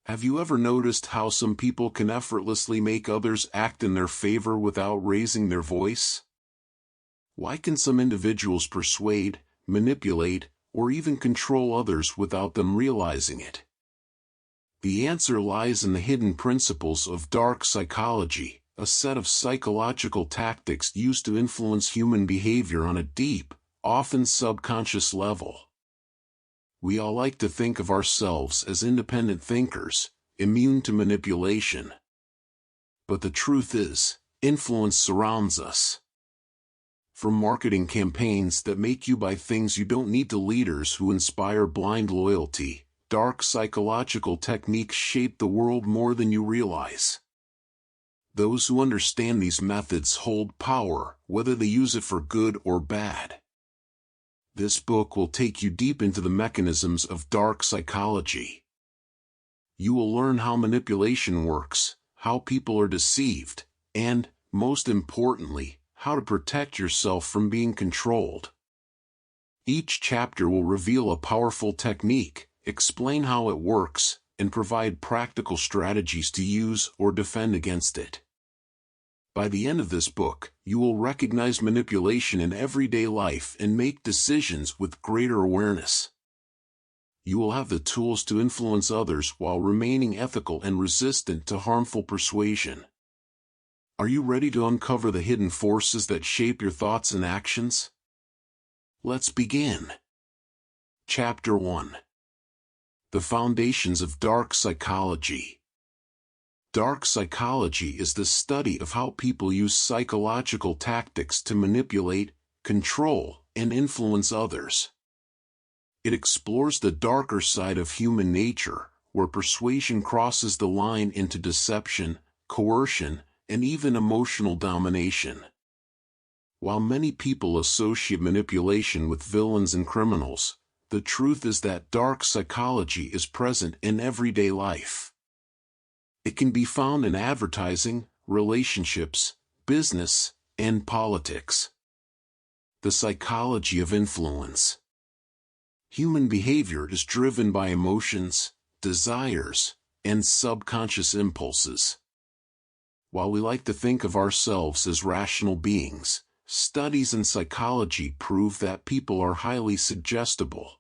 Have you ever noticed how some people can effortlessly make others act in their favor without raising their voice? Why can some individuals persuade, manipulate, or even control others without them realizing it? The answer lies in the hidden principles of dark psychology, a set of psychological tactics used to influence human behavior on a deep, often subconscious level. We all like to think of ourselves as independent thinkers, immune to manipulation. But the truth is, influence surrounds us. From marketing campaigns that make you buy things you don't need to leaders who inspire blind loyalty, dark psychological techniques shape the world more than you realize. Those who understand these methods hold power, whether they use it for good or bad. This book will take you deep into the mechanisms of dark psychology. You will learn how manipulation works, how people are deceived, and, most importantly, how to protect yourself from being controlled. Each chapter will reveal a powerful technique, explain how it works, and provide practical strategies to use or defend against it. By the end of this book, you will recognize manipulation in everyday life and make decisions with greater awareness. You will have the tools to influence others while remaining ethical and resistant to harmful persuasion. Are you ready to uncover the hidden forces that shape your thoughts and actions? Let's begin. Chapter 1. The Foundations of Dark Psychology. Dark psychology is the study of how people use psychological tactics to manipulate, control, and influence others. It explores the darker side of human nature, where persuasion crosses the line into deception, coercion, and even emotional domination. While many people associate manipulation with villains and criminals, the truth is that dark psychology is present in everyday life. It can be found in advertising, relationships, business, and politics. The psychology of influence. Human behavior is driven by emotions, desires, and subconscious impulses. While we like to think of ourselves as rational beings, studies in psychology prove that people are highly suggestible.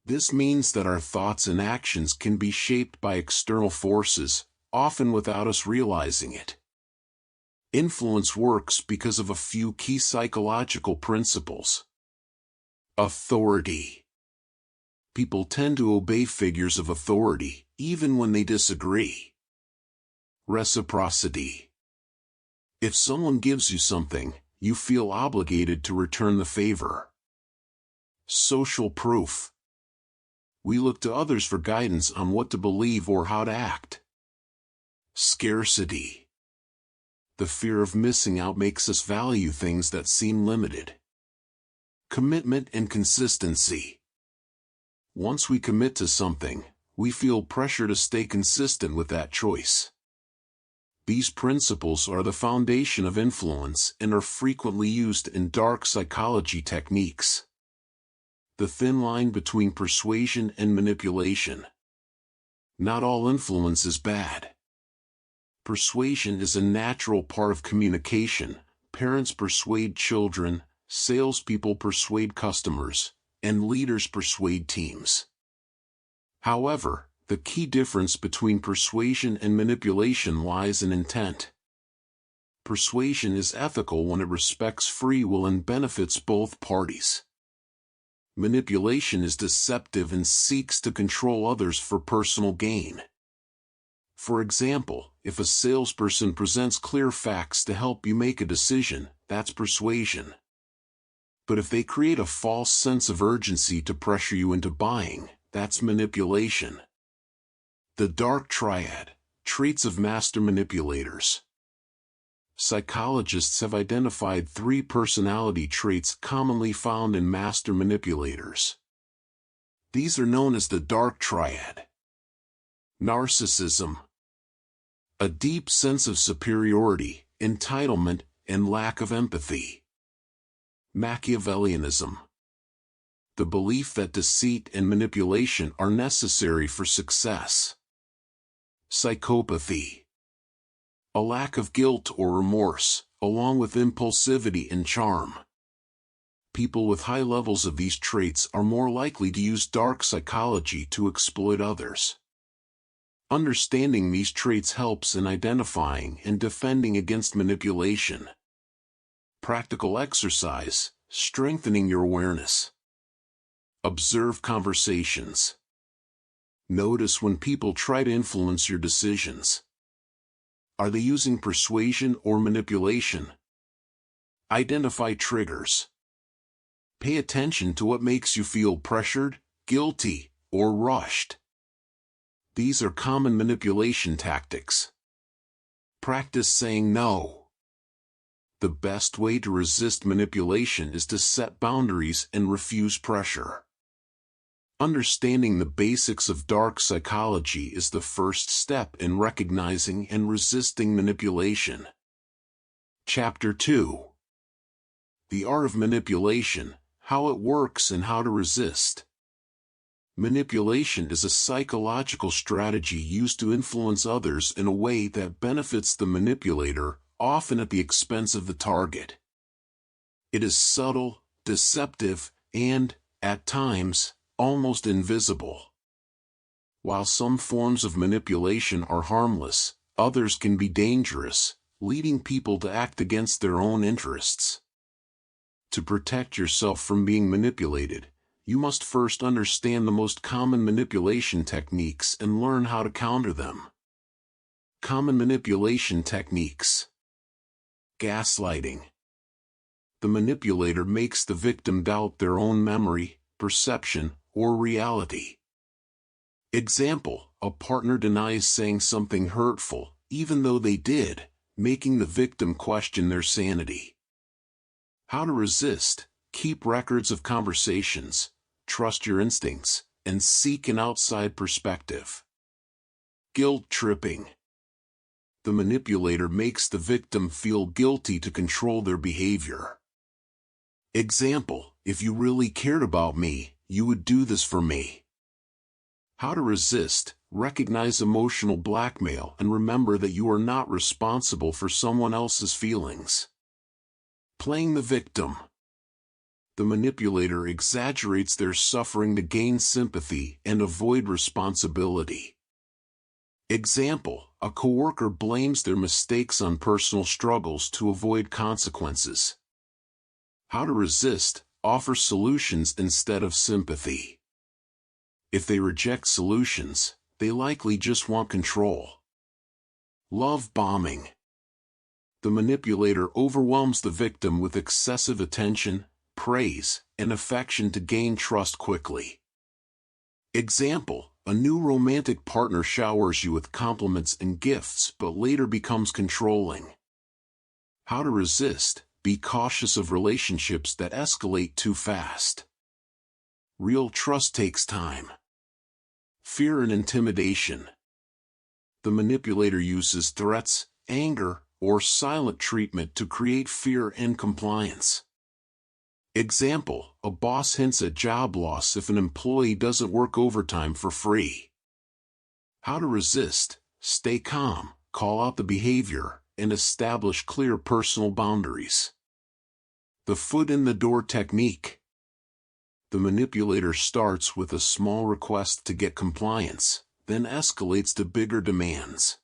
This means that our thoughts and actions can be shaped by external forces, often without us realizing it. Influence works because of a few key psychological principles. Authority. People tend to obey figures of authority, even when they disagree. Reciprocity. If someone gives you something, you feel obligated to return the favor. Social proof. We look to others for guidance on what to believe or how to act. Scarcity. The fear of missing out makes us value things that seem limited. Commitment and consistency. Once we commit to something, we feel pressure to stay consistent with that choice. These principles are the foundation of influence and are frequently used in dark psychology techniques. The thin line between persuasion and manipulation. Not all influence is bad. Persuasion is a natural part of communication. Parents persuade children, salespeople persuade customers, and leaders persuade teams. However, the key difference between persuasion and manipulation lies in intent. Persuasion is ethical when it respects free will and benefits both parties. Manipulation is deceptive and seeks to control others for personal gain. For example, if a salesperson presents clear facts to help you make a decision, that's persuasion. But if they create a false sense of urgency to pressure you into buying, that's manipulation. The Dark Triad, traits of master manipulators. Psychologists have identified 3 personality traits commonly found in master manipulators. These are known as the Dark Triad. Narcissism. A deep sense of superiority, entitlement, and lack of empathy. Machiavellianism. The belief that deceit and manipulation are necessary for success. Psychopathy. A lack of guilt or remorse, along with impulsivity and charm. People with high levels of these traits are more likely to use dark psychology to exploit others. Understanding these traits helps in identifying and defending against manipulation. Practical exercise, strengthening your awareness. Observe conversations. Notice when people try to influence your decisions. Are they using persuasion or manipulation? Identify triggers. Pay attention to what makes you feel pressured, guilty, or rushed. These are common manipulation tactics. Practice saying no. The best way to resist manipulation is to set boundaries and refuse pressure. Understanding the basics of dark psychology is the first step in recognizing and resisting manipulation. Chapter 2. The Art of Manipulation, How It Works and How to Resist. Manipulation is a psychological strategy used to influence others in a way that benefits the manipulator, often at the expense of the target. It is subtle, deceptive, and, at times, almost invisible. While some forms of manipulation are harmless, others can be dangerous, leading people to act against their own interests. To protect yourself from being manipulated, you must first understand the most common manipulation techniques and learn how to counter them. Common manipulation techniques. Gaslighting. The manipulator makes the victim doubt their own memory, perception, or reality. Example: a partner denies saying something hurtful, even though they did, making the victim question their sanity. How to resist: keep records of conversations, trust your instincts, and seek an outside perspective. Guilt tripping. The manipulator makes the victim feel guilty to control their behavior. Example: if you really cared about me, you would do this for me. How to resist: recognize emotional blackmail and remember that you are not responsible for someone else's feelings. Playing the victim. The manipulator exaggerates their suffering to gain sympathy and avoid responsibility. Example: a coworker blames their mistakes on personal struggles to avoid consequences. How to resist: offer solutions instead of sympathy. If they reject solutions, they likely just want control. Love bombing. The manipulator overwhelms the victim with excessive attention, praise, and affection to gain trust quickly. Example: a new romantic partner showers you with compliments and gifts but later becomes controlling. How to resist: be cautious of relationships that escalate too fast. Real trust takes time. Fear and intimidation. The manipulator uses threats, anger, or silent treatment to create fear and compliance. Example: a boss hints at job loss if an employee doesn't work overtime for free. How to resist: stay calm, call out the behavior, and establish clear personal boundaries. The foot in the door technique. The manipulator starts with a small request to get compliance, then escalates to bigger demands.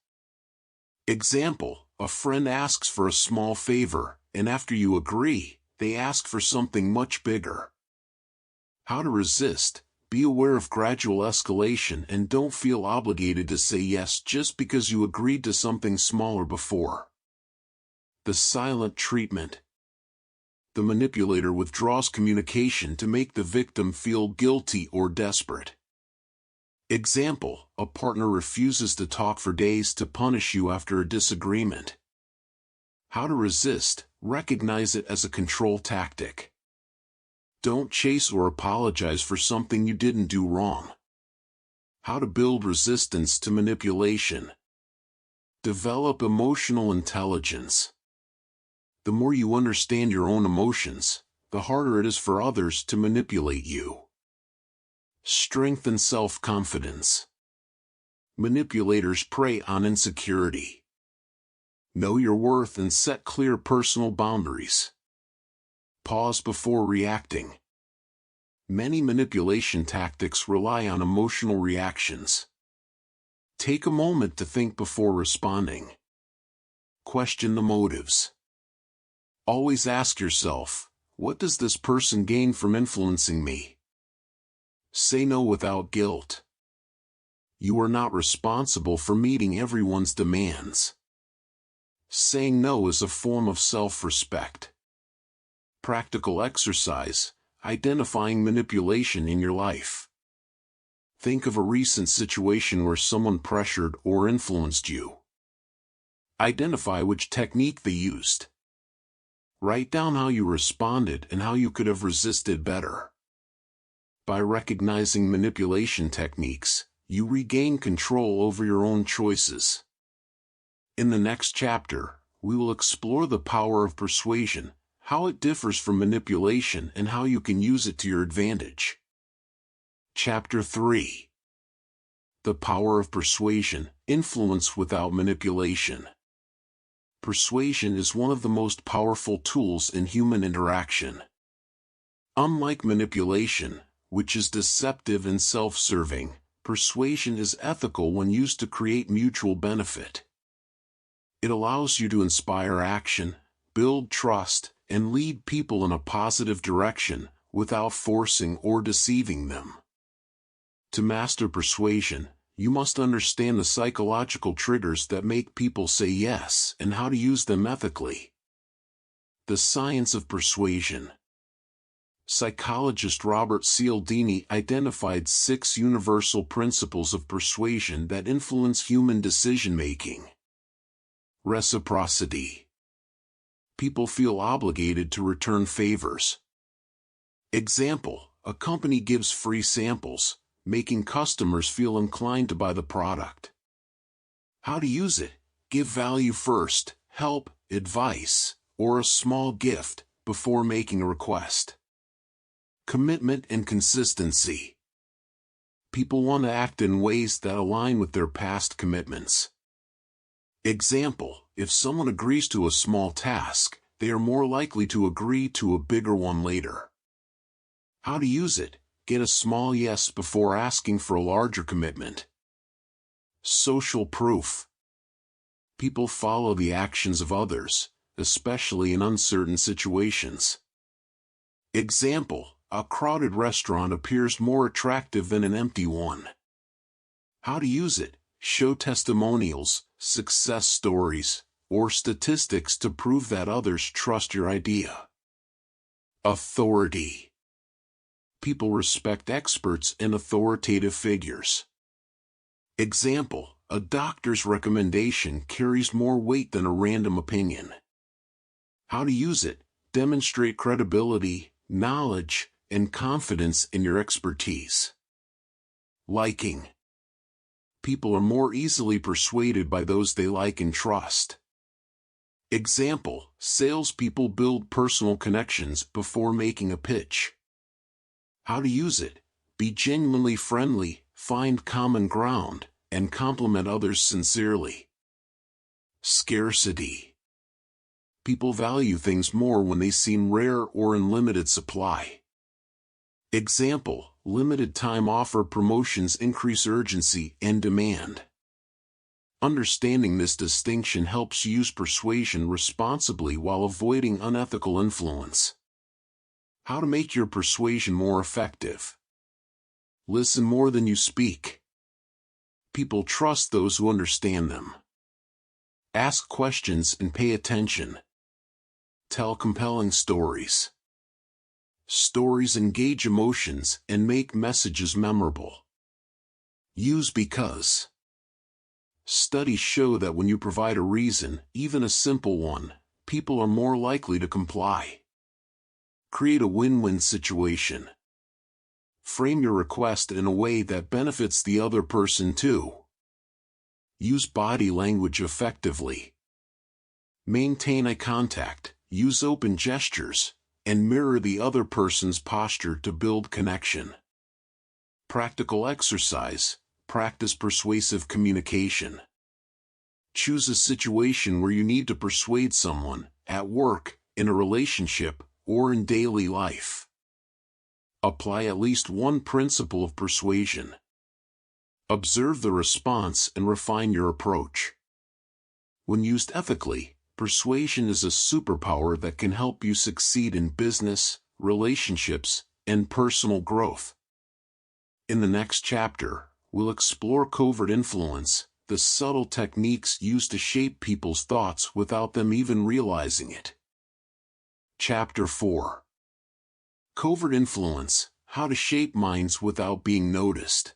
Example: a friend asks for a small favor, and after you agree, they ask for something much bigger. How to resist: be aware of gradual escalation and don't feel obligated to say yes just because you agreed to something smaller before. The silent treatment. The manipulator withdraws communication to make the victim feel guilty or desperate. Example: a partner refuses to talk for days to punish you after a disagreement. How to resist: recognize it as a control tactic. Don't chase or apologize for something you didn't do wrong. How to build resistance to manipulation. Develop emotional intelligence. The more you understand your own emotions, the harder it is for others to manipulate you. Strengthen self-confidence. Manipulators prey on insecurity. Know your worth and set clear personal boundaries. Pause before reacting. Many manipulation tactics rely on emotional reactions. Take a moment to think before responding. Question the motives. Always ask yourself, what does this person gain from influencing me? Say no without guilt. You are not responsible for meeting everyone's demands. Saying no is a form of self-respect. Practical exercise, identifying manipulation in your life. Think of a recent situation where someone pressured or influenced you. Identify which technique they used. Write down how you responded and how you could have resisted better. By recognizing manipulation techniques, you regain control over your own choices. In the next chapter, we will explore the power of persuasion, how it differs from manipulation and how you can use it to your advantage. Chapter 3. The power of persuasion, influence without manipulation. Persuasion is one of the most powerful tools in human interaction. Unlike manipulation, which is deceptive and self-serving, persuasion is ethical when used to create mutual benefit. It allows you to inspire action, build trust, and lead people in a positive direction, without forcing or deceiving them. To master persuasion, you must understand the psychological triggers that make people say yes and how to use them ethically. The science of persuasion. Psychologist Robert Cialdini identified 6 universal principles of persuasion that influence human decision-making. Reciprocity. People feel obligated to return favors. Example, a company gives free samples, making customers feel inclined to buy the product. How to use it? Give value first, help, advice, or a small gift, before making a request. Commitment and consistency. People want to act in ways that align with their past commitments. Example, if someone agrees to a small task, they are more likely to agree to a bigger one later. How to use it? Get a small yes before asking for a larger commitment. Social proof. People follow the actions of others, especially in uncertain situations. Example, a crowded restaurant appears more attractive than an empty one. How to use it? Show testimonials, success stories, or statistics to prove that others trust your idea. Authority. People respect experts and authoritative figures. Example, a doctor's recommendation carries more weight than a random opinion. How to use it? Demonstrate credibility, knowledge, and confidence in your expertise. Liking. People are more easily persuaded by those they like and trust. Example, salespeople build personal connections before making a pitch. How to use it? Be genuinely friendly, find common ground, and compliment others sincerely. Scarcity. People value things more when they seem rare or in limited supply. Example, limited time offer promotions increase urgency and demand. Understanding this distinction helps you use persuasion responsibly while avoiding unethical influence. How to make your persuasion more effective. Listen more than you speak. People trust those who understand them. Ask questions and pay attention. Tell compelling stories. Stories engage emotions and make messages memorable. Use because. Studies show that when you provide a reason, even a simple one, people are more likely to comply. Create a win-win situation. Frame your request in a way that benefits the other person too. Use body language effectively. Maintain eye contact, use open gestures, and mirror the other person's posture to build connection. Practical exercise. Practice persuasive communication. Choose a situation where you need to persuade someone, at work, in a relationship, or in daily life. Apply at least one principle of persuasion. Observe the response and refine your approach. When used ethically, persuasion is a superpower that can help you succeed in business, relationships, and personal growth. In the next chapter, we'll explore covert influence, the subtle techniques used to shape people's thoughts without them even realizing it. Chapter 4. Covert influence, how to shape minds without being noticed.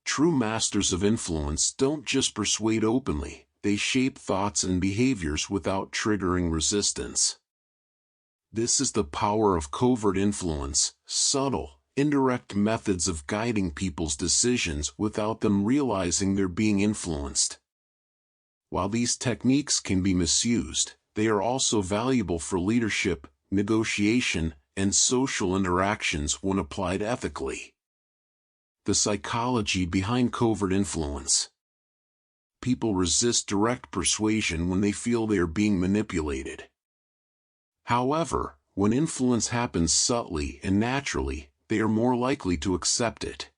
True masters of influence don't just persuade openly, they shape thoughts and behaviors without triggering resistance. This is the power of covert influence, subtle, indirect methods of guiding people's decisions without them realizing they're being influenced. While these techniques can be misused, they are also valuable for leadership, negotiation, and social interactions when applied ethically. The psychology behind covert influence. People resist direct persuasion when they feel they are being manipulated. However, when influence happens subtly and naturally, they are more likely to accept it.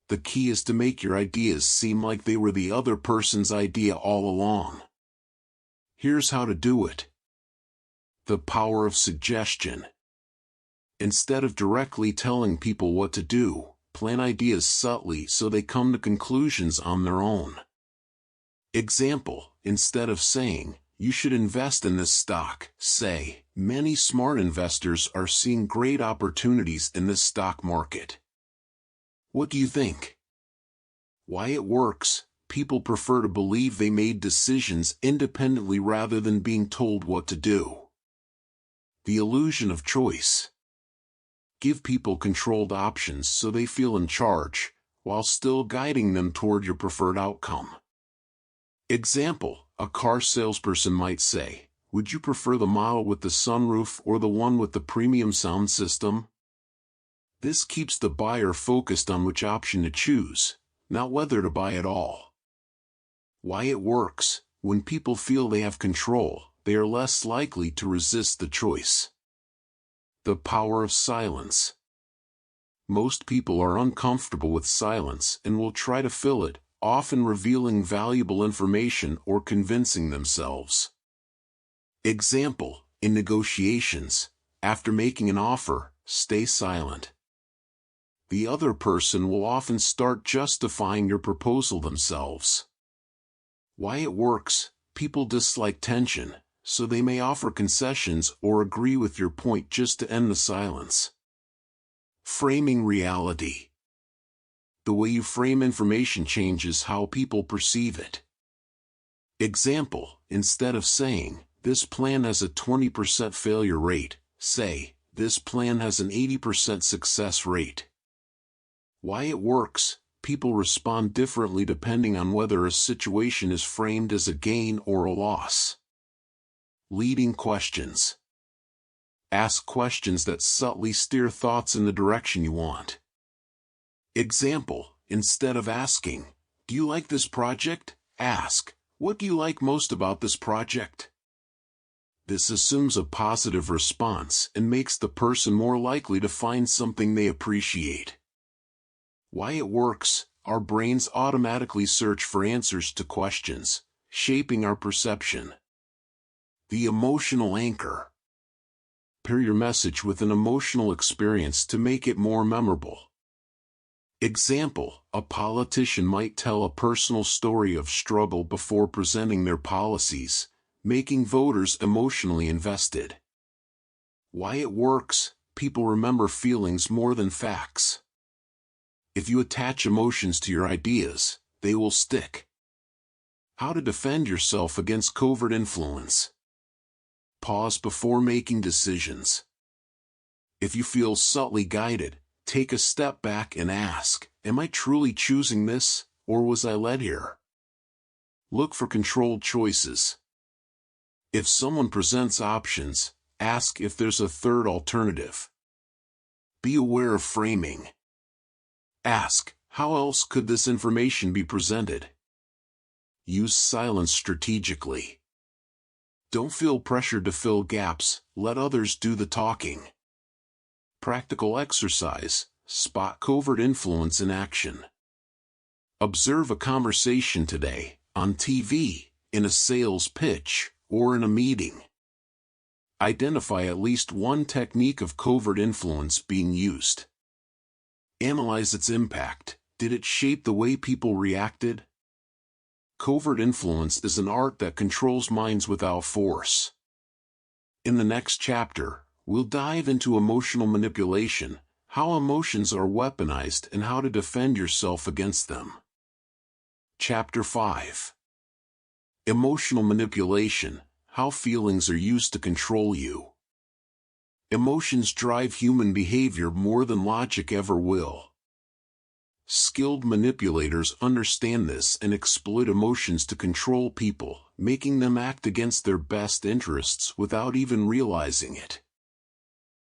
The key is to make your ideas seem like they were the other person's idea all along. Here's how to do it. The power of suggestion. Instead of directly telling people what to do, plan ideas subtly so they come to conclusions on their own. Example, instead of saying, "You should invest in this stock," say, "Many smart investors are seeing great opportunities in this stock market. What do you think?" Why it works: people prefer to believe they made decisions independently rather than being told what to do. The illusion of choice. Give people controlled options so they feel in charge, while still guiding them toward your preferred outcome. Example, a car salesperson might say, "Would you prefer the model with the sunroof or the one with the premium sound system?" This keeps the buyer focused on which option to choose, not whether to buy at all. Why it works: when people feel they have control, they are less likely to resist the choice. The power of silence. Most people are uncomfortable with silence and will try to fill it, often revealing valuable information or convincing themselves. Example, in negotiations, after making an offer, stay silent. The other person will often start justifying your proposal themselves. Why it works: people dislike tension, so they may offer concessions or agree with your point just to end the silence. Framing reality. The way you frame information changes how people perceive it. Example, instead of saying, "This plan has a 20% failure rate," say, "This plan has an 80% success rate." Why it works: people respond differently depending on whether a situation is framed as a gain or a loss. Leading questions. Ask questions that subtly steer thoughts in the direction you want. Example, instead of asking, "Do you like this project?" ask, "What do you like most about this project?" This assumes a positive response and makes the person more likely to find something they appreciate. Why it works: our brains automatically search for answers to questions, shaping our perception. The emotional anchor. Pair your message with an emotional experience to make it more memorable. Example, a politician might tell a personal story of struggle before presenting their policies, making voters emotionally invested. Why it works: people remember feelings more than facts. If you attach emotions to your ideas, they will stick. How to defend yourself against covert influence. Pause before making decisions. If you feel subtly guided, take a step back and ask, "Am I truly choosing this, or was I led here?" Look for controlled choices. If someone presents options, ask if there's a third alternative. Be aware of framing. Ask, How else could this information be presented? Use silence strategically. Don't feel pressured to fill gaps, let others do the talking. Practical exercise: spot covert influence in action. Observe a conversation today, on TV, in a sales pitch, or in a meeting. Identify at least one technique of covert influence being used. Analyze its impact. Did it shape the way people reacted? Covert influence is an art that controls minds without force. In the next chapter, we'll dive into emotional manipulation, how emotions are weaponized and how to defend yourself against them. Chapter 5. Emotional manipulation, how feelings are used to control you. Emotions drive human behavior more than logic ever will. Skilled manipulators understand this and exploit emotions to control people, making them act against their best interests without even realizing it.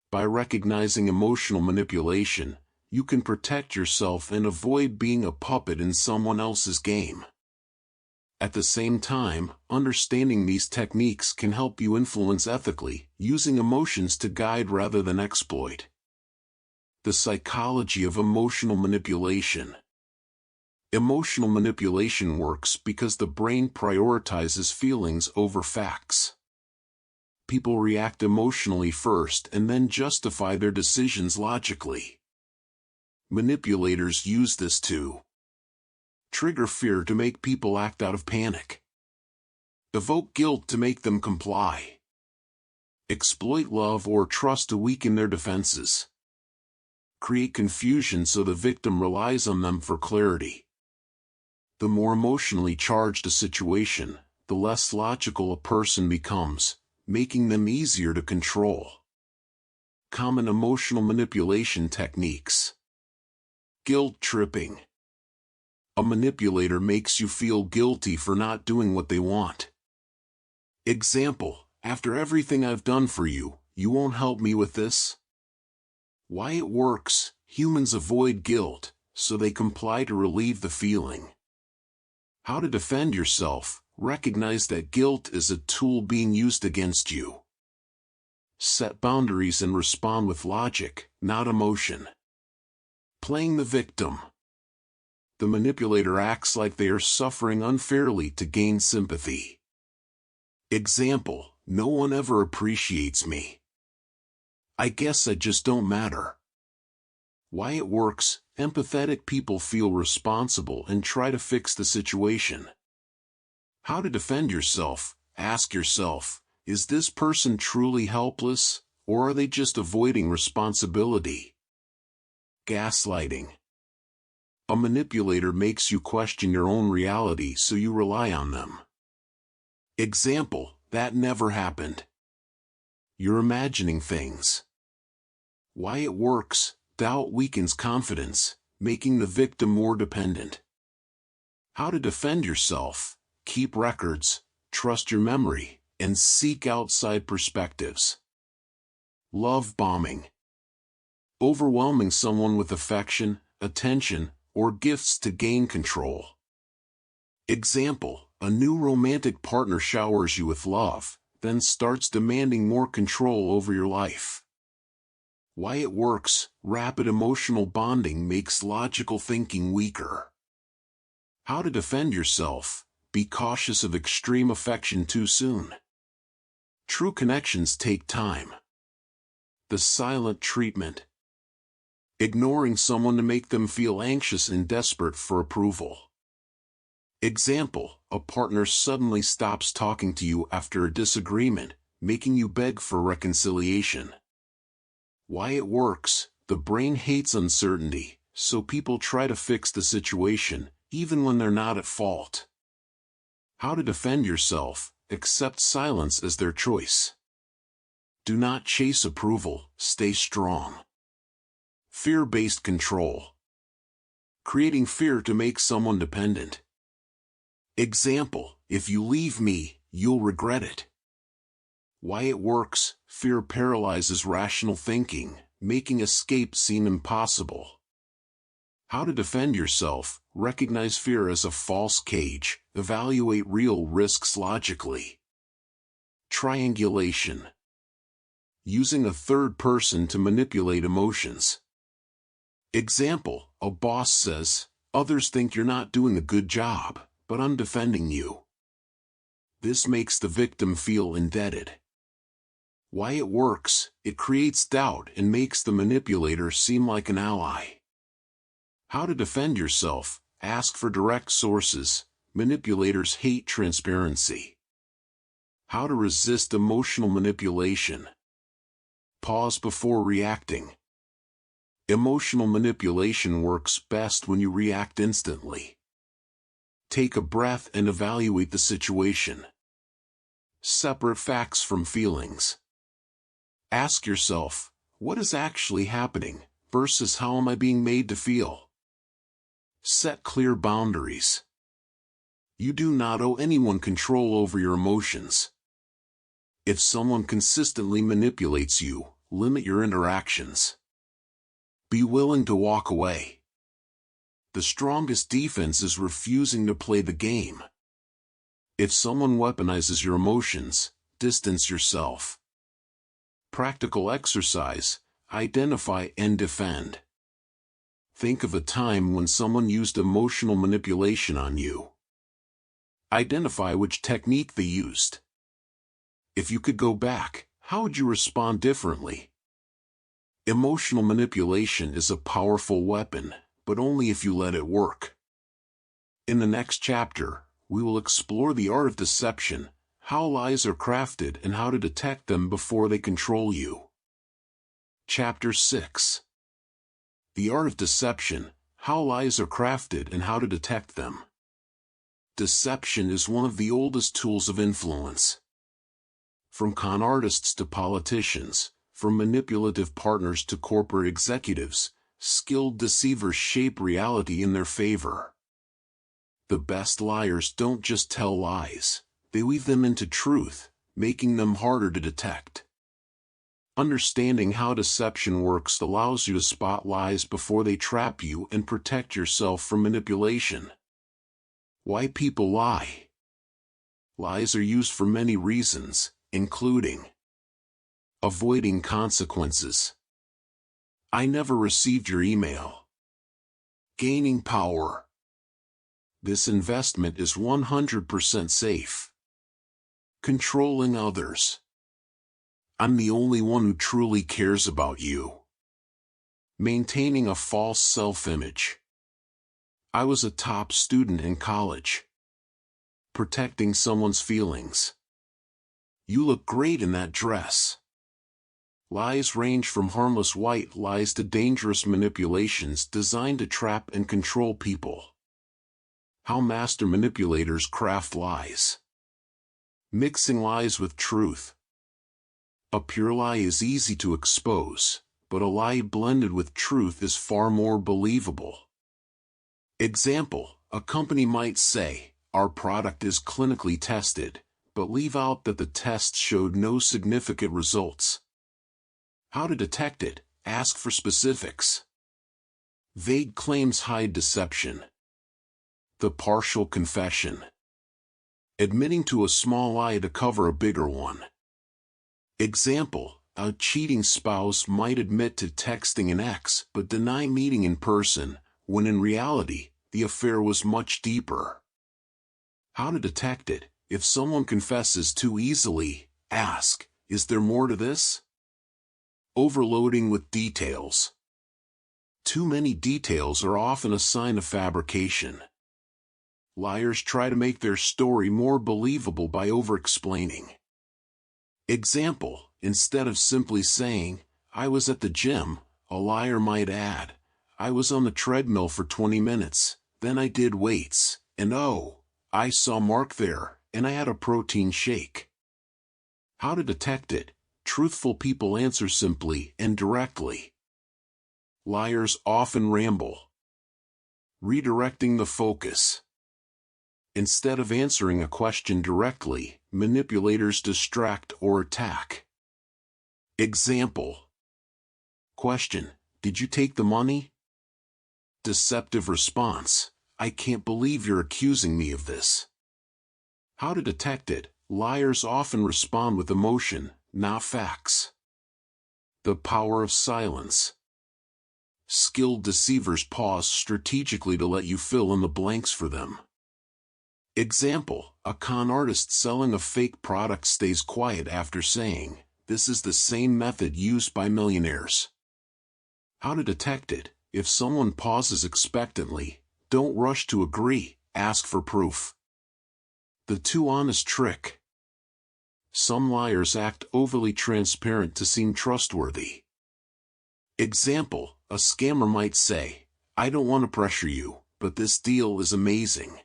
By recognizing emotional manipulation, you can protect yourself and avoid being a puppet in someone else's game. At the same time, understanding these techniques can help you influence ethically, using emotions to guide rather than exploit. The psychology of emotional manipulation. Emotional manipulation works because the brain prioritizes feelings over facts. People react emotionally first and then justify their decisions logically. Manipulators use this to trigger fear to make people act out of panic, evoke guilt to make them comply, exploit love or trust to weaken their defenses, create confusion so the victim relies on them for clarity. The more emotionally charged a situation, the less logical a person becomes, making them easier to control. Common emotional manipulation techniques. Guilt tripping. A manipulator makes you feel guilty for not doing what they want. Example: after everything I've done for you, you won't help me with this? Why it works: humans avoid guilt, so they comply to relieve the feeling. How to defend yourself: recognize that guilt is a tool being used against you. Set boundaries and respond with logic, not emotion. Playing the victim. The manipulator acts like they are suffering unfairly to gain sympathy. Example: no one ever appreciates me. I guess I just don't matter. Why it works: empathetic people feel responsible and try to fix the situation. How to defend yourself: ask yourself, is this person truly helpless, or are they just avoiding responsibility? Gaslighting. A manipulator makes you question your own reality so you rely on them. Example: that never happened. You're imagining things. Why it works: doubt weakens confidence, making the victim more dependent. How to defend yourself: keep records, trust your memory, and seek outside perspectives. Love bombing. Overwhelming someone with affection, attention, or gifts to gain control. Example: a new romantic partner showers you with love, then starts demanding more control over your life. Why it works: rapid emotional bonding makes logical thinking weaker. How to defend yourself: be cautious of extreme affection too soon. True connections take time. The silent treatment. Ignoring someone to make them feel anxious and desperate for approval. Example: a partner suddenly stops talking to you after a disagreement, making you beg for reconciliation. Why it works: the brain hates uncertainty, so people try to fix the situation, even when they're not at fault. How to defend yourself: accept silence as their choice. Do not chase approval, stay strong. Fear-based control. Creating fear to make someone dependent. Example: if you leave me, you'll regret it. Why it works: fear paralyzes rational thinking, making escape seem impossible. How to defend yourself: recognize fear as a false cage, evaluate real risks logically. Triangulation: using a third person to manipulate emotions. Example: a boss says, "Others think you're not doing a good job, but I'm defending you." This makes the victim feel indebted. Why it works: it creates doubt and makes the manipulator seem like an ally. How to defend yourself: ask for direct sources. Manipulators hate transparency. How to resist emotional manipulation: pause before reacting. Emotional manipulation works best when you react instantly. Take a breath and evaluate the situation. Separate facts from feelings. Ask yourself, what is actually happening, versus how am I being made to feel? Set clear boundaries. You do not owe anyone control over your emotions. If someone consistently manipulates you, limit your interactions. Be willing to walk away. The strongest defense is refusing to play the game. If someone weaponizes your emotions, distance yourself. Practical exercise: identify and defend. Think of a time when someone used emotional manipulation on you. Identify which technique they used. If you could go back, how would you respond differently? Emotional manipulation is a powerful weapon, but only if you let it work. In the next chapter, we will explore the art of deception, how lies are crafted and how to detect them before they control you. Chapter 6. The art of deception, how lies are crafted and how to detect them. Deception is one of the oldest tools of influence. From con artists to politicians, from manipulative partners to corporate executives, skilled deceivers shape reality in their favor. The best liars don't just tell lies, they weave them into truth, making them harder to detect. Understanding how deception works allows you to spot lies before they trap you and protect yourself from manipulation. Why people lie. Lies are used for many reasons, including avoiding consequences. I never received your email. Gaining power. This investment is 100% safe. Controlling others. I'm the only one who truly cares about you. Maintaining a false self-image. I was a top student in college. Protecting someone's feelings. You look great in that dress. Lies range from harmless white lies to dangerous manipulations designed to trap and control people. How master manipulators craft lies. Mixing lies with truth. A pure lie is easy to expose, but a lie blended with truth is far more believable. Example: a company might say, "Our product is clinically tested," but leave out that the tests showed no significant results. How to detect it: ask for specifics. Vague claims hide deception. The partial confession. Admitting to a small lie to cover a bigger one. Example: a cheating spouse might admit to texting an ex but deny meeting in person, when in reality, the affair was much deeper. How to detect it: if someone confesses too easily, ask, "Is there more to this?" Overloading with details. Too many details are often a sign of fabrication. Liars try to make their story more believable by over-explaining. Example: instead of simply saying, "I was at the gym," a liar might add, "I was on the treadmill for 20 minutes, then I did weights, and oh, I saw Mark there, and I had a protein shake." How to detect it: truthful people answer simply and directly. Liars often ramble. Redirecting the focus. Instead of answering a question directly, manipulators distract or attack. Example. Question: did you take the money? Deceptive response: I can't believe you're accusing me of this. How to detect it? Liars often respond with emotion, not facts. The power of silence. Skilled deceivers pause strategically to let you fill in the blanks for them. Example: a con artist selling a fake product stays quiet after saying, "This is the same method used by millionaires." How to detect it? If someone pauses expectantly, don't rush to agree, ask for proof. The too honest trick. Some liars act overly transparent to seem trustworthy. Example: a scammer might say, "I don't want to pressure you, but this deal is amazing."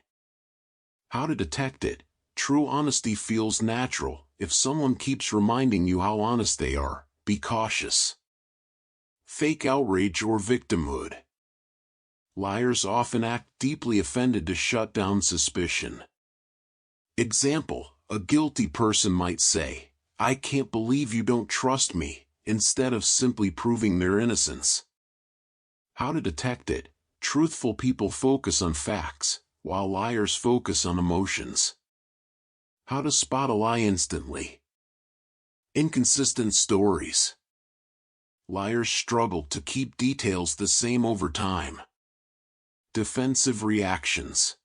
How to detect it? True honesty feels natural. If someone keeps reminding you how honest they are, be cautious. Fake outrage or victimhood. Liars often act deeply offended to shut down suspicion. Example: a guilty person might say, "I can't believe you don't trust me," instead of simply proving their innocence. How to detect it? Truthful people focus on facts, while liars focus on emotions. How to spot a lie instantly. Inconsistent stories. Liars struggle to keep details the same over time. Defensive reactions.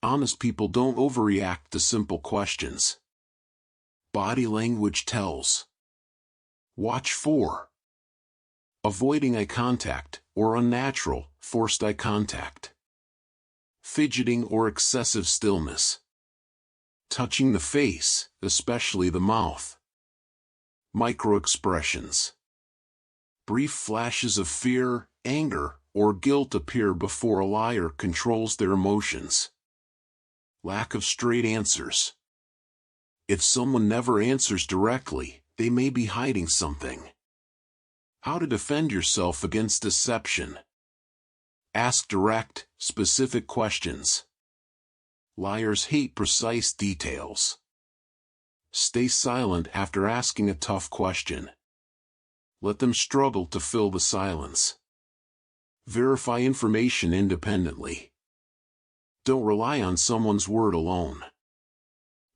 Honest people don't overreact to simple questions. Body language tells. Watch for avoiding eye contact, or unnatural, forced eye contact. Fidgeting or excessive stillness. Touching the face, especially the mouth. Microexpressions. Brief flashes of fear, anger, or guilt appear before a liar controls their emotions. Lack of straight answers. If someone never answers directly, they may be hiding something. How to defend yourself against deception. Ask direct, specific questions. Liars hate precise details. Stay silent after asking a tough question. Let them struggle to fill the silence. Verify information independently. Don't rely on someone's word alone.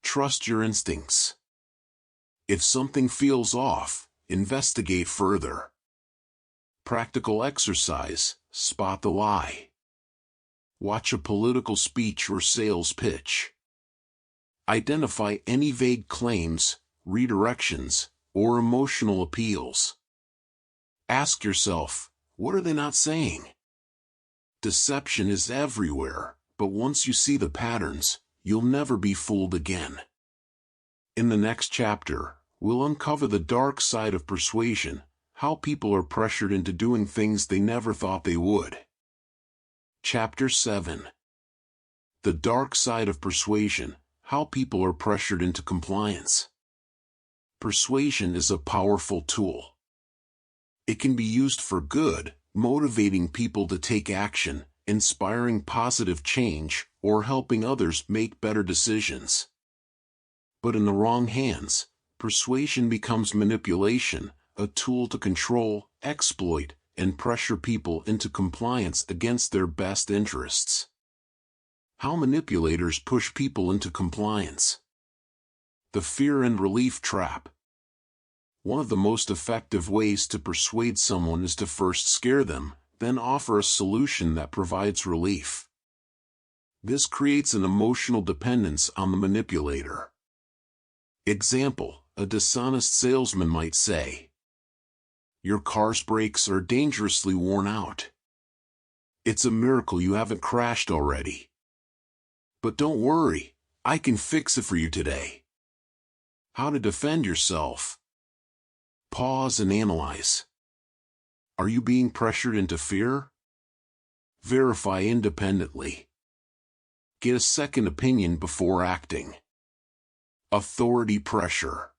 Trust your instincts. If something feels off, investigate further. Practical exercise: spot the lie. Watch a political speech or sales pitch. Identify any vague claims, redirections, or emotional appeals. Ask yourself, what are they not saying? Deception is everywhere, but once you see the patterns, you'll never be fooled again. In the next chapter, we'll uncover the dark side of persuasion, how people are pressured into doing things they never thought they would. Chapter 7. The dark side of persuasion, how people are pressured into compliance. Persuasion is a powerful tool. It can be used for good, motivating people to take action, inspiring positive change, or helping others make better decisions. But in the wrong hands, persuasion becomes manipulation, a tool to control, exploit, and pressure people into compliance against their best interests. How manipulators push people into compliance. The fear and relief trap. One of the most effective ways to persuade someone is to first scare them, then offer a solution that provides relief. This creates an emotional dependence on the manipulator. Example: a dishonest salesman might say, "Your car's brakes are dangerously worn out. It's a miracle you haven't crashed already. But don't worry, I can fix it for you today." How to defend yourself. Pause and analyze. Are you being pressured into fear? Verify independently. Get a second opinion before acting. Authority pressure.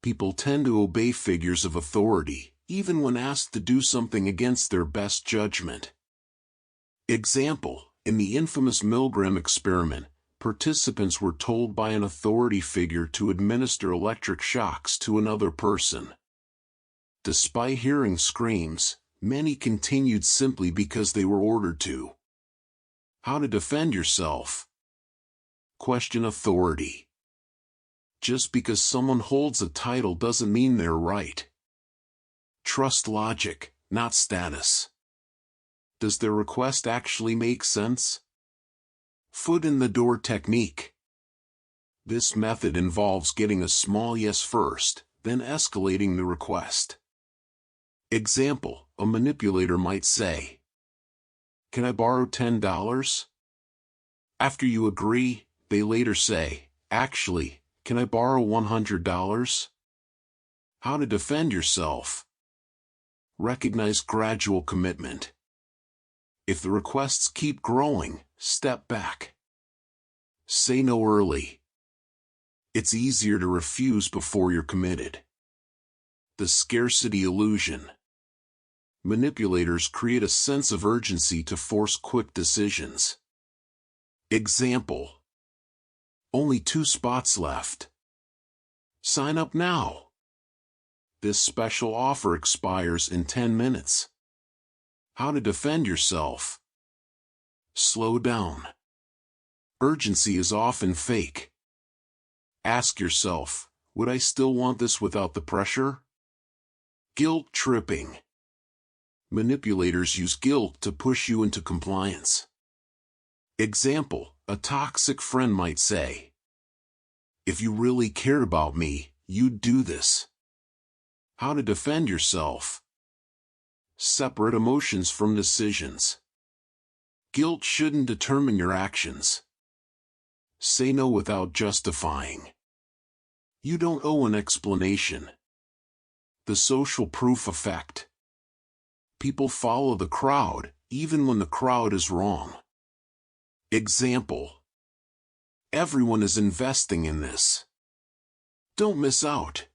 People tend to obey figures of authority, even when asked to do something against their best judgment. Example: in the infamous Milgram experiment, participants were told by an authority figure to administer electric shocks to another person. Despite hearing screams, Many continued simply because they were ordered to. How to defend yourself. Question authority. Just because someone holds a title doesn't mean they're right. Trust logic, not status. Does their request actually make sense? Foot in the door technique. This method involves getting a small yes first, then escalating the request. Example, a manipulator might say, "Can I borrow $10? After you agree, they later say, "Actually, can I borrow $100? How to defend yourself. Recognize gradual commitment. If the requests keep growing, step back. Say no early. It's easier to refuse before you're committed. The scarcity illusion. Manipulators create a sense of urgency to force quick decisions. Example. Only 2 spots left. Sign up now. This special offer expires in 10 minutes. How to defend yourself. Slow down. Urgency is often fake. Ask yourself, would I still want this without the pressure? Guilt tripping. Manipulators use guilt to push you into compliance. Example, a toxic friend might say, "If you really cared about me, you'd do this." How to defend yourself. Separate emotions from decisions. Guilt shouldn't determine your actions. Say no without justifying. You don't owe an explanation. The social proof effect. People follow the crowd, even when the crowd is wrong. Example. Everyone is investing in this. Don't miss out.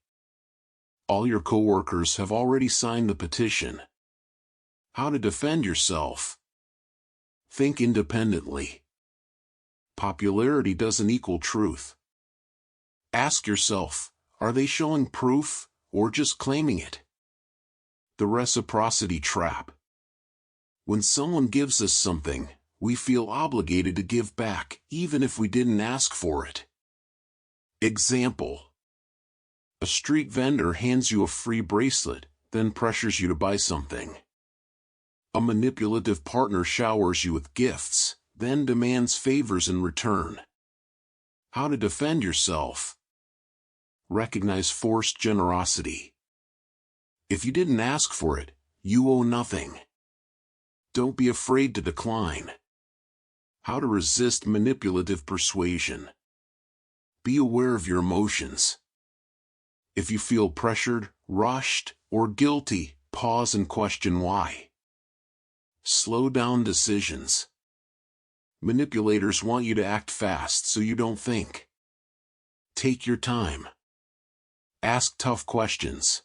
All your coworkers have already signed the petition. How to defend yourself. Think independently. Popularity doesn't equal truth. Ask yourself, are they showing proof, or just claiming it? The reciprocity trap. When someone gives us something, we feel obligated to give back, even if we didn't ask for it. Example. A street vendor hands you a free bracelet, then pressures you to buy something. A manipulative partner showers you with gifts, then demands favors in return. How to defend yourself. Recognize forced generosity. If you didn't ask for it, you owe nothing. Don't be afraid to decline. How to resist manipulative persuasion. Be aware of your emotions. If you feel pressured, rushed, or guilty, pause and question why. Slow down decisions. Manipulators want you to act fast so you don't think. Take your time. Ask tough questions.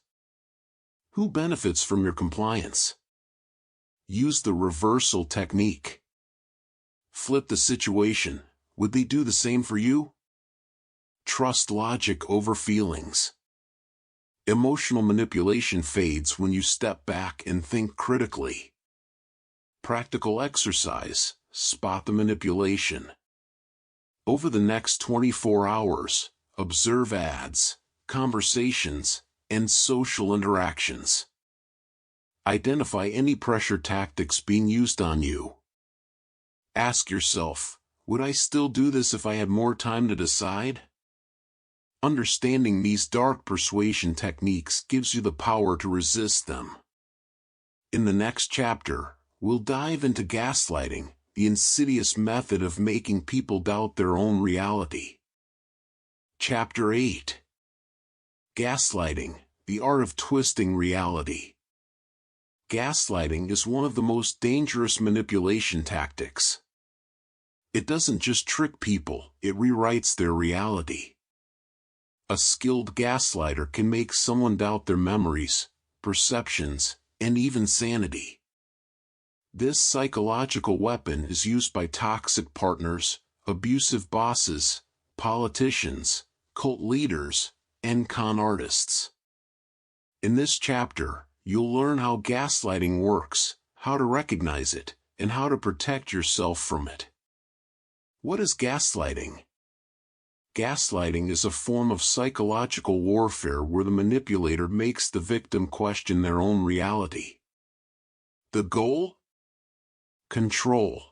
Who benefits from your compliance? Use the reversal technique. Flip the situation. Would they do the same for you? Trust logic over feelings. Emotional manipulation fades when you step back and think critically. Practical exercise. Spot the manipulation. Over the next 24 hours, observe ads, conversations, and social interactions. Identify any pressure tactics being used on you. Ask yourself, would I still do this if I had more time to decide? Understanding these dark persuasion techniques gives you the power to resist them. In the next chapter, we'll dive into gaslighting, the insidious method of making people doubt their own reality. Chapter 8. Gaslighting, the art of twisting reality. Gaslighting is one of the most dangerous manipulation tactics. It doesn't just trick people, it rewrites their reality. A skilled gaslighter can make someone doubt their memories, perceptions, and even sanity. This psychological weapon is used by toxic partners, abusive bosses, politicians, cult leaders, and con artists. In this chapter, You'll learn how gaslighting works, how to recognize it, and how to protect yourself from it. What is gaslighting? Gaslighting is a form of psychological warfare where the manipulator makes the victim question their own reality. The goal? Control.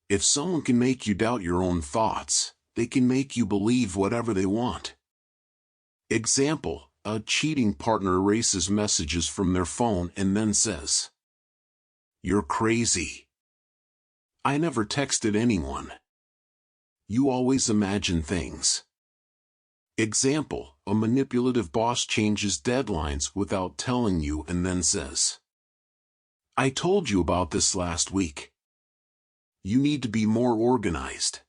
If someone can make you doubt your own thoughts, they can make you believe whatever they want. Example: a cheating partner erases messages from their phone and then says, "You're crazy. I never texted anyone. You always imagine things." Example: a manipulative boss changes deadlines without telling you and then says, "I told you about this last week. You need to be more organized."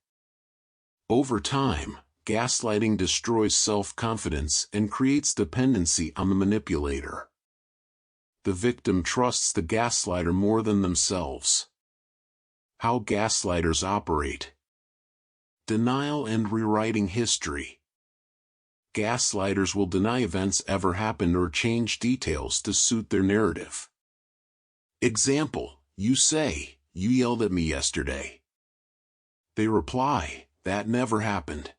Over time, gaslighting destroys self-confidence and creates dependency on the manipulator. The victim trusts the gaslighter more than themselves. How gaslighters operate. Denial and rewriting history. Gaslighters will deny events ever happened or change details to suit their narrative. Example: you say, "You yelled at me yesterday." They reply, "That never happened.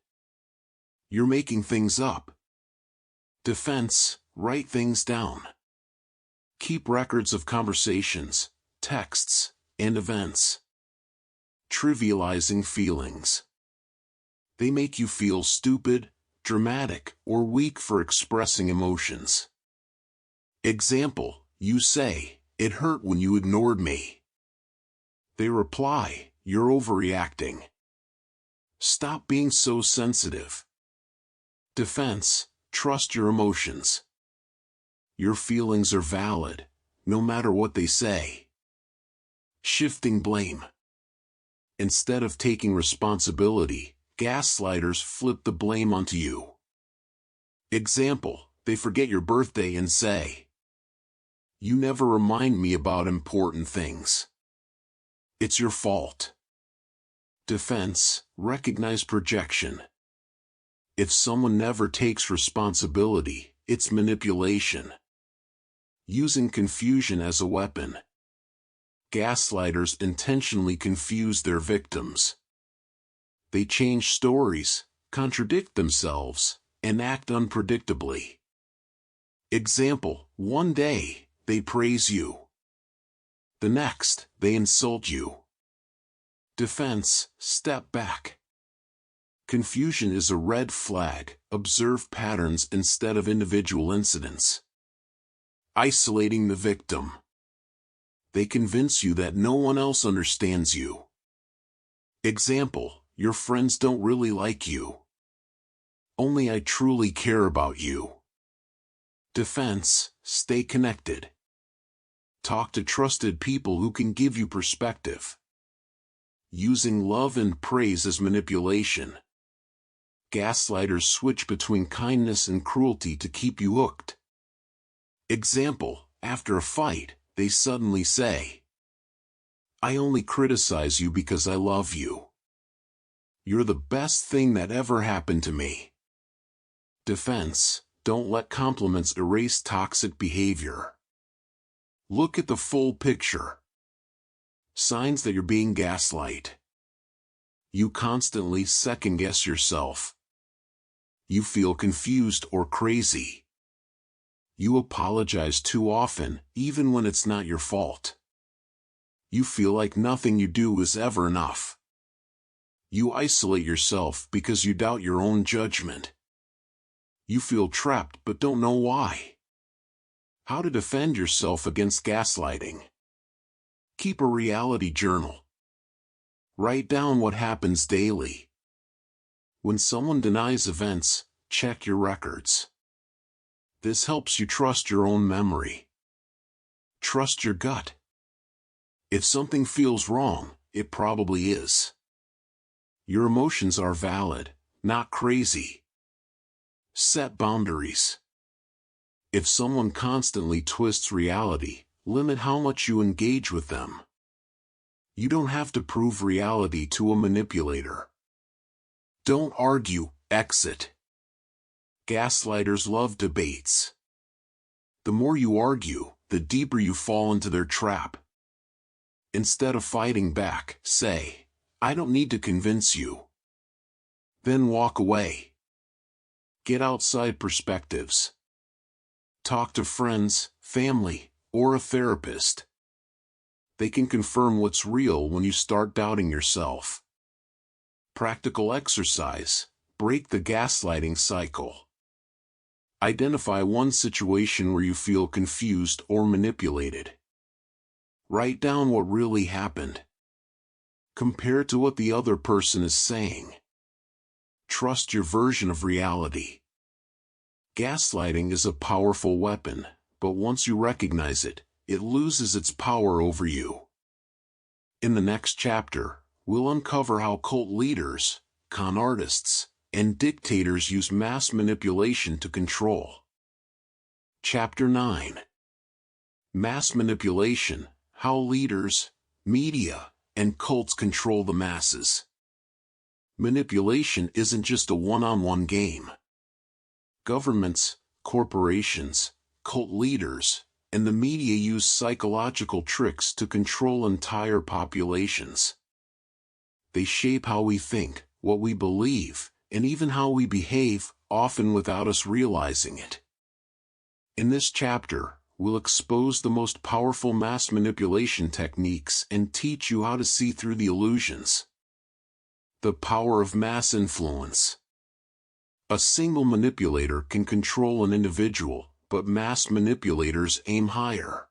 You're making things up." Defense: write things down. Keep records of conversations, texts, and events. Trivializing feelings. They make you feel stupid, dramatic, or weak for expressing emotions. Example: you say, "It hurt when you ignored me." They reply, "You're overreacting. Stop being so sensitive." Defense: trust your emotions. Your feelings are valid, no matter what they say. Shifting blame. Instead of taking responsibility, gaslighters flip the blame onto you. Example: they forget your birthday and say, "You never remind me about important things. It's your fault." Defense: recognize projection. If someone never takes responsibility, it's manipulation. Using confusion as a weapon. Gaslighters intentionally confuse their victims. They change stories, contradict themselves, and act unpredictably. Example: one day, they praise you. The next, they insult you. Defense: step back. Confusion is a red flag. Observe patterns instead of individual incidents. Isolating the victim. They convince you that no one else understands you. Example: your friends don't really like you. Only I truly care about you. Defense: stay connected. Talk to trusted people who can give you perspective. Using love and praise as manipulation. Gaslighters switch between kindness and cruelty to keep you hooked. Example: after a fight, they suddenly say, "I only criticize you because I love you. You're the best thing that ever happened to me." Defense: don't let compliments erase toxic behavior. Look at the full picture. Signs that you're being gaslight. You constantly second-guess yourself. You feel confused or crazy. You apologize too often, even when it's not your fault. You feel like nothing you do is ever enough. You isolate yourself because you doubt your own judgment. You feel trapped but don't know why. How to defend yourself against gaslighting. Keep a reality journal. Write down what happens daily. When someone denies events, check your records. This helps you trust your own memory. Trust your gut. If something feels wrong, it probably is. Your emotions are valid, not crazy. Set boundaries. If someone constantly twists reality, limit how much you engage with them. You don't have to prove reality to a manipulator. Don't argue, exit. Gaslighters love debates. The more you argue, the deeper you fall into their trap. Instead of fighting back, say, "I don't need to convince you." Then walk away. Get outside perspectives. Talk to friends, family, or a therapist. They can confirm what's real when you start doubting yourself. Practical exercise: break the gaslighting cycle. Identify one situation where you feel confused or manipulated. Write down what really happened. Compare to what the other person is saying. Trust your version of reality. Gaslighting is a powerful weapon, but once you recognize it, it loses its power over you. In the next chapter, we'll uncover how cult leaders, con artists, and dictators use mass manipulation to control. Chapter 9. Mass Manipulation: How Leaders, Media, and Cults Control the Masses. Manipulation isn't just a one-on-one game. Governments, corporations, cult leaders, and the media use psychological tricks to control entire populations. They shape how we think, what we believe, and even how we behave, often without us realizing it. In this chapter, we'll expose the most powerful mass manipulation techniques and teach you how to see through the illusions. The power of mass influence. A single manipulator can control an individual, but mass manipulators aim higher.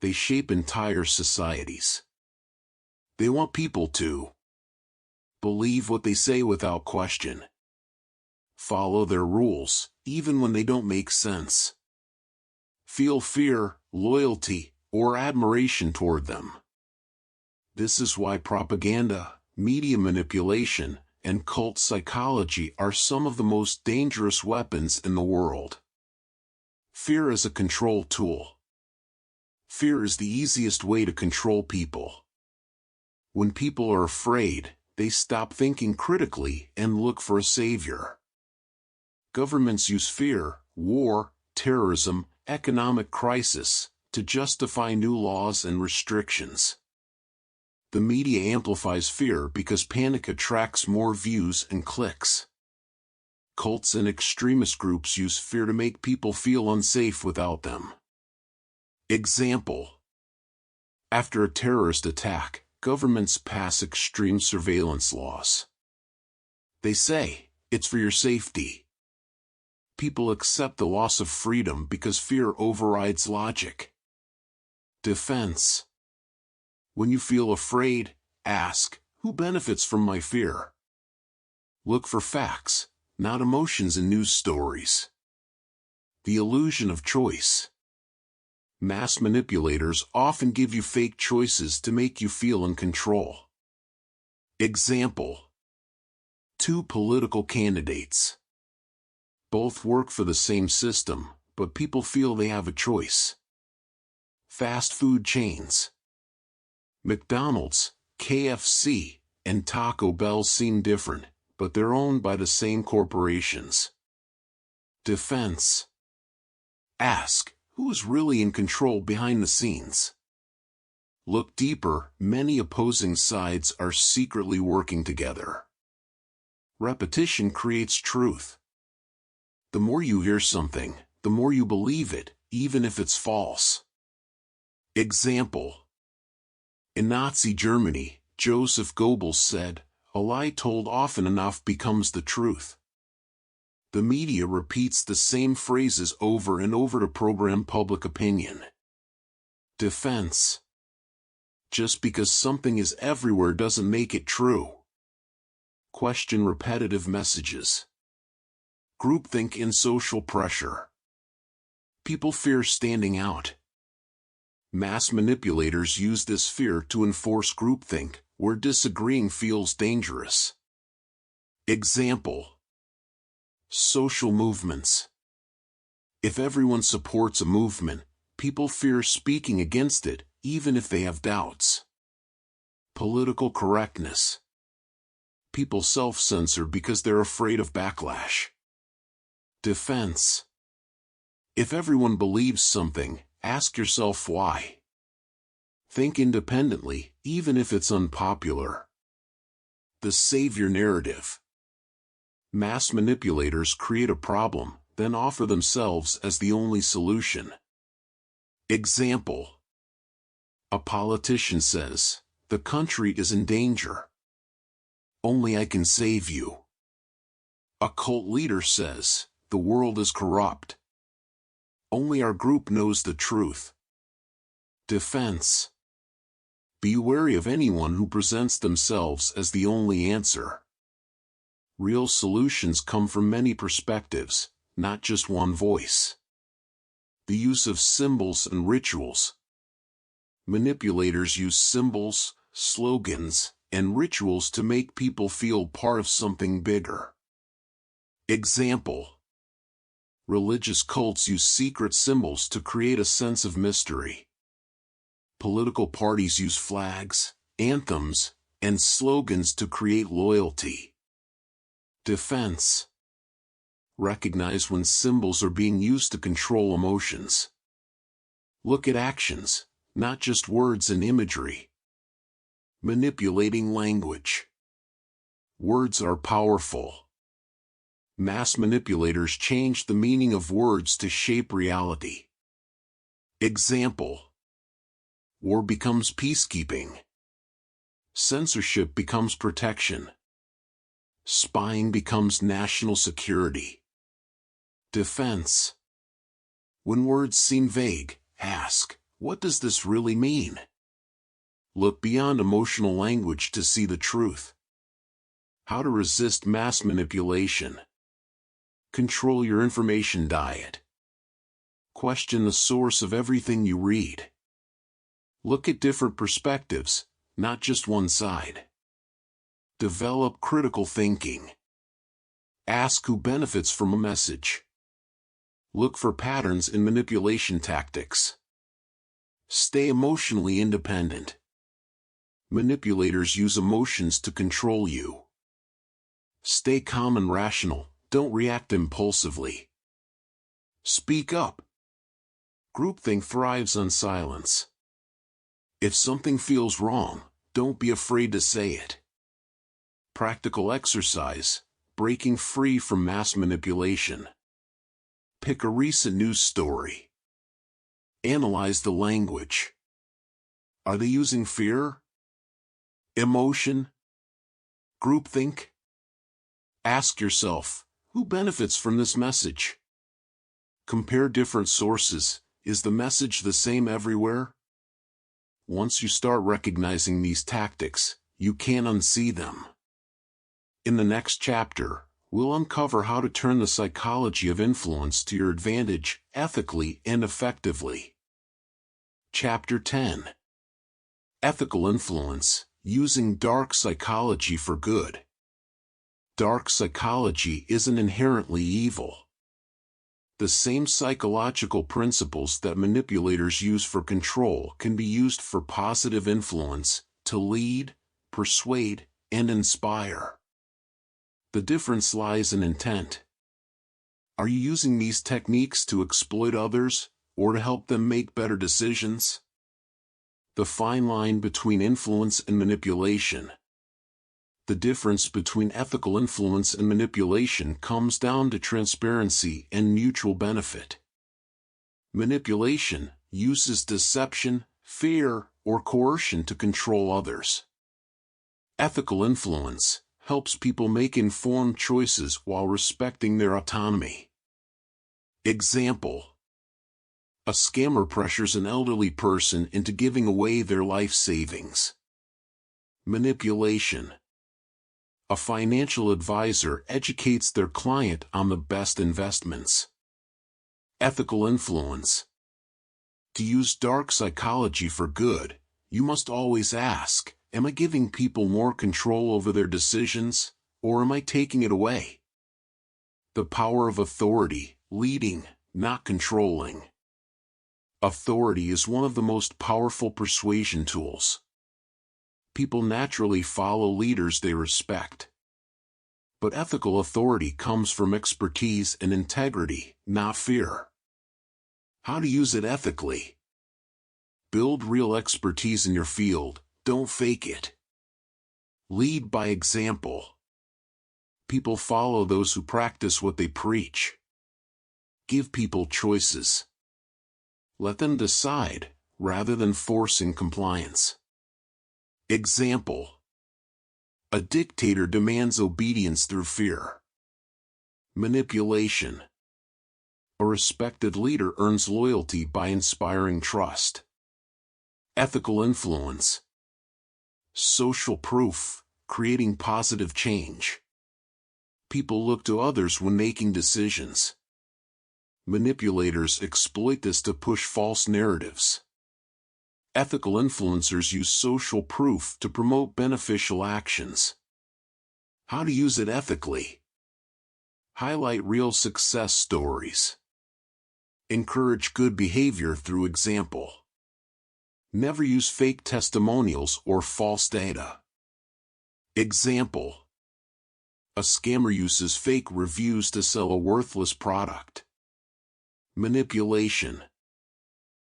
They shape entire societies. They want people to believe what they say without question. Follow their rules, even when they don't make sense. Feel fear, loyalty, or admiration toward them. This is why propaganda, media manipulation, and cult psychology are some of the most dangerous weapons in the world. Fear as a control tool. Fear is the easiest way to control people. When people are afraid, they stop thinking critically and look for a savior. Governments use fear, war, terrorism, economic crisis, to justify new laws and restrictions. The media amplifies fear because panic attracts more views and clicks. Cults and extremist groups use fear to make people feel unsafe without them. Example: after a terrorist attack, governments pass extreme surveillance laws. They say, "It's for your safety." People accept the loss of freedom because fear overrides logic. Defense. When you feel afraid, ask, "Who benefits from my fear?" Look for facts, not emotions in news stories. The illusion of choice. Mass manipulators often give you fake choices to make you feel in control. Example: two political candidates. Both work for the same system, but people feel they have a choice. Fast food chains. McDonald's, KFC, and Taco Bell seem different, but they're owned by the same corporations. Defense. Ask, who is really in control behind the scenes? Look deeper, many opposing sides are secretly working together. Repetition creates truth. The more you hear something, the more you believe it, even if it's false. Example: in Nazi Germany, Joseph Goebbels said, "A lie told often enough becomes the truth." The media repeats the same phrases over and over to program public opinion. Defense. Just because something is everywhere doesn't make it true. Question repetitive messages. Groupthink and social pressure. People fear standing out. Mass manipulators use this fear to enforce groupthink, where disagreeing feels dangerous. Example: social movements. If everyone supports a movement, people fear speaking against it, even if they have doubts. Political correctness. People self-censor because they're afraid of backlash. Defense. If everyone believes something, ask yourself why. Think independently, even if it's unpopular. The savior narrative. Mass manipulators create a problem, then offer themselves as the only solution. Example. A politician says, "The country is in danger. Only I can save you." A cult leader says, "The world is corrupt. Only our group knows the truth." Defense. Be wary of anyone who presents themselves as the only answer. Real solutions come from many perspectives, not just one voice. The use of symbols and rituals. Manipulators use symbols, slogans, and rituals to make people feel part of something bigger. Example. Religious cults use secret symbols to create a sense of mystery. Political parties use flags, anthems, and slogans to create loyalty. Defense. Recognize when symbols are being used to control emotions. Look at actions, not just words and imagery. Manipulating language. Words are powerful. Mass manipulators change the meaning of words to shape reality. Example. War becomes peacekeeping. Censorship becomes protection. Spying becomes national security. Defense. When words seem vague, ask, "What does this really mean?" Look beyond emotional language to see the truth. How to resist mass manipulation. Control your information diet. Question the source of everything you read. Look at different perspectives, not just one side. Develop critical thinking. Ask who benefits from a message. Look for patterns in manipulation tactics. Stay emotionally independent. Manipulators use emotions to control you. Stay calm and rational, don't react impulsively. Speak up. Groupthink thrives on silence. If something feels wrong, don't be afraid to say it. Practical exercise, breaking free from mass manipulation. Pick a recent news story. Analyze the language. Are they using fear? Emotion? Groupthink? Ask yourself, who benefits from this message? Compare different sources. Is the message the same everywhere? Once you start recognizing these tactics, you can't unsee them. In the next chapter, we'll uncover how to turn the psychology of influence to your advantage, ethically and effectively. Chapter 10. Ethical Influence, Using Dark Psychology for Good. Dark psychology isn't inherently evil. The same psychological principles that manipulators use for control can be used for positive influence, to lead, persuade, and inspire. The difference lies in intent. Are you using these techniques to exploit others, or to help them make better decisions? The fine line between influence and manipulation. The difference between ethical influence and manipulation comes down to transparency and mutual benefit. Manipulation uses deception, fear, or coercion to control others. Ethical influence helps people make informed choices while respecting their autonomy. Example. A scammer pressures an elderly person into giving away their life savings. Manipulation. A financial advisor educates their client on the best investments. Ethical influence. To use dark psychology for good, you must always ask, am I giving people more control over their decisions, or am I taking it away? The power of authority, leading, not controlling. Authority is one of the most powerful persuasion tools. People naturally follow leaders they respect. But ethical authority comes from expertise and integrity, not fear. How to use it ethically. Build real expertise in your field, don't fake it. Lead by example. People follow those who practice what they preach. Give people choices. Let them decide, rather than forcing compliance. Example. A dictator demands obedience through fear. Manipulation. A respected leader earns loyalty by inspiring trust. Ethical influence. Social proof, creating positive change. People look to others when making decisions. Manipulators exploit this to push false narratives. Ethical influencers use social proof to promote beneficial actions. How to use it ethically. Highlight real success stories. Encourage good behavior through example. Never use fake testimonials or false data. Example. A scammer uses fake reviews to sell a worthless product. Manipulation.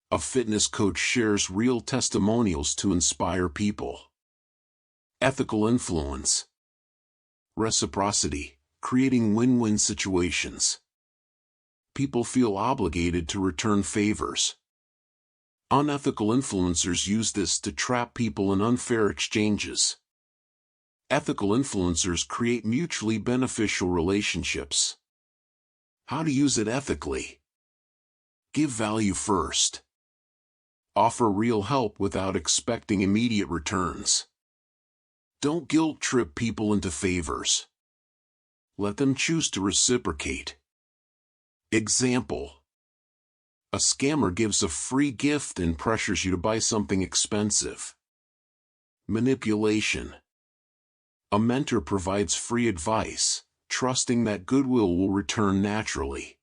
A fitness coach shares real testimonials to inspire people. Ethical influence. Reciprocity, creating win-win situations. People feel obligated to return favors. Unethical influencers use this to trap people in unfair exchanges. Ethical influencers create mutually beneficial relationships. How to use it ethically. Give value first. Offer real help without expecting immediate returns. Don't guilt-trip people into favors. Let them choose to reciprocate. Example. A scammer gives a free gift and pressures you to buy something expensive. Manipulation. A mentor provides free advice, trusting that goodwill will return naturally.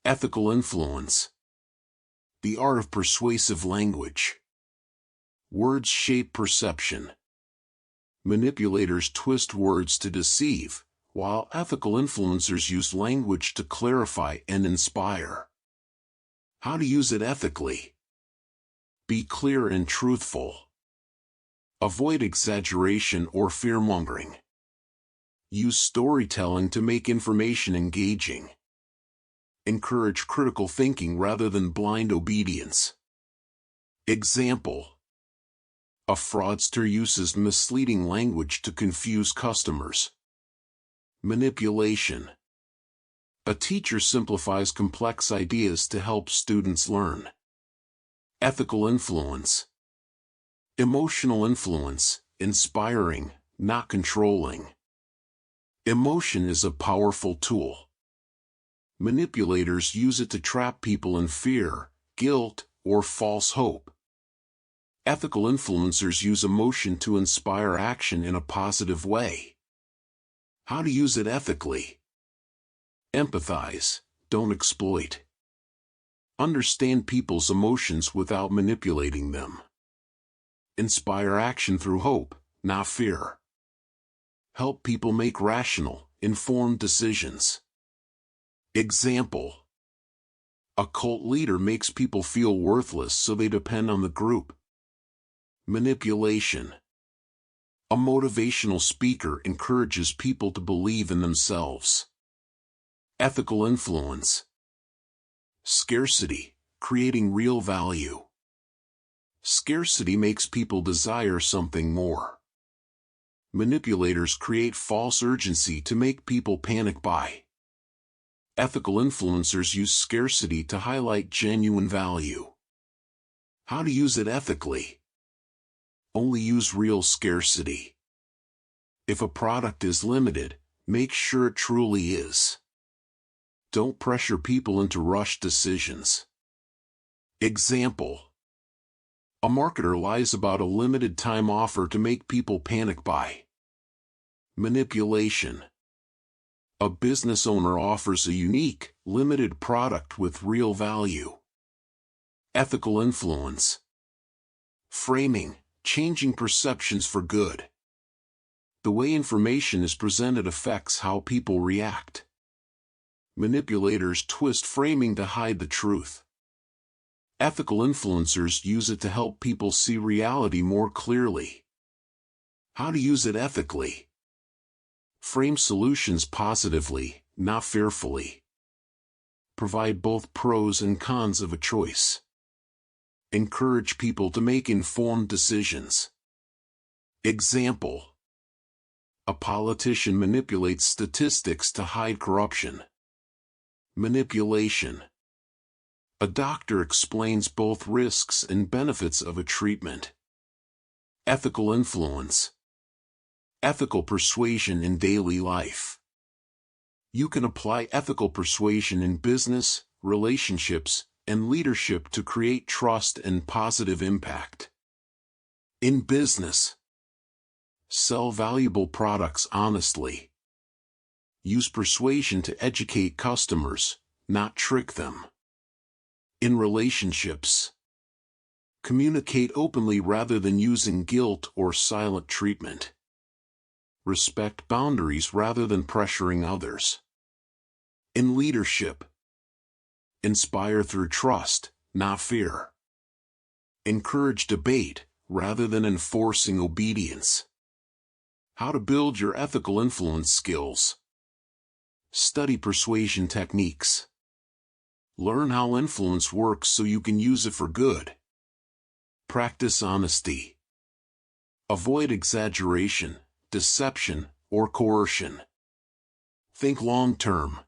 Ethical influence. The art of persuasive language. Words shape perception. Manipulators twist words to deceive, while ethical influencers use language to clarify and inspire. How to use it ethically. Be clear and truthful. Avoid exaggeration or fear-mongering. Use storytelling to make information engaging. Encourage critical thinking rather than blind obedience. Example. A fraudster uses misleading language to confuse customers. Manipulation. A teacher simplifies complex ideas to help students learn. Ethical influence. Emotional influence, inspiring, not controlling. Emotion is a powerful tool. Manipulators use it to trap people in fear, guilt, or false hope. Ethical influencers use emotion to inspire action in a positive way. How to use it ethically. Empathize, don't exploit. Understand people's emotions without manipulating them. Inspire action through hope, not fear. Help people make rational, informed decisions. Example. A cult leader makes people feel worthless so they depend on the group. Manipulation. A motivational speaker encourages people to believe in themselves. Ethical influence. Scarcity, creating real value. Scarcity makes people desire something more. Manipulators create false urgency to make people panic buy. Ethical influencers use scarcity to highlight genuine value. How to use it ethically. Only use real scarcity. If a product is limited, make sure it truly is. Don't pressure people into rushed decisions. Example. A marketer lies about a limited time offer to make people panic buy. Manipulation. A business owner offers a unique, limited product with real value. Ethical influence. Framing, changing perceptions for good. The way information is presented affects how people react. Manipulators twist framing to hide the truth. Ethical influencers use it to help people see reality more clearly. How to use it ethically. Frame solutions positively, not fearfully. Provide both pros and cons of a choice. Encourage people to make informed decisions. Example: a politician manipulates statistics to hide corruption. Manipulation: a doctor explains both risks and benefits of a treatment. Ethical influence. Ethical persuasion in daily life. You can apply ethical persuasion in business, relationships, and leadership to create trust and positive impact. In business, sell valuable products honestly. Use persuasion to educate customers, not trick them. In relationships, communicate openly rather than using guilt or silent treatment. Respect boundaries rather than pressuring others. In leadership, inspire through trust, not fear. Encourage debate rather than enforcing obedience. How to build your ethical influence skills. Study persuasion techniques. Learn how influence works so you can use it for good. Practice honesty. Avoid exaggeration, deception, or coercion. Think long-term.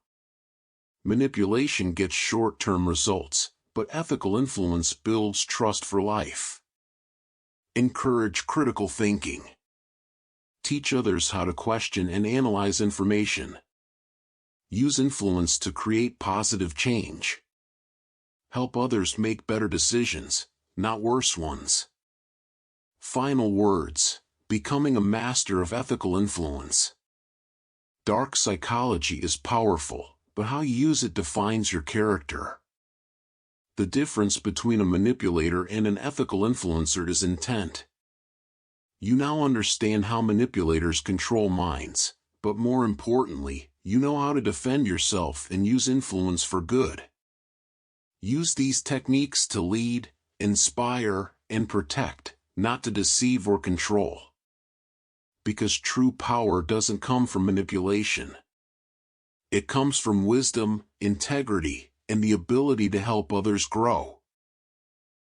Manipulation gets short-term results, but ethical influence builds trust for life. Encourage critical thinking. Teach others how to question and analyze information. Use influence to create positive change. Help others make better decisions, not worse ones. Final words: becoming a master of ethical influence. Dark psychology is powerful, but how you use it defines your character. The difference between a manipulator and an ethical influencer is intent. You now understand how manipulators control minds, but more importantly, you know how to defend yourself and use influence for good. Use these techniques to lead, inspire, and protect, not to deceive or control. Because true power doesn't come from manipulation. It comes from wisdom, integrity, and the ability to help others grow.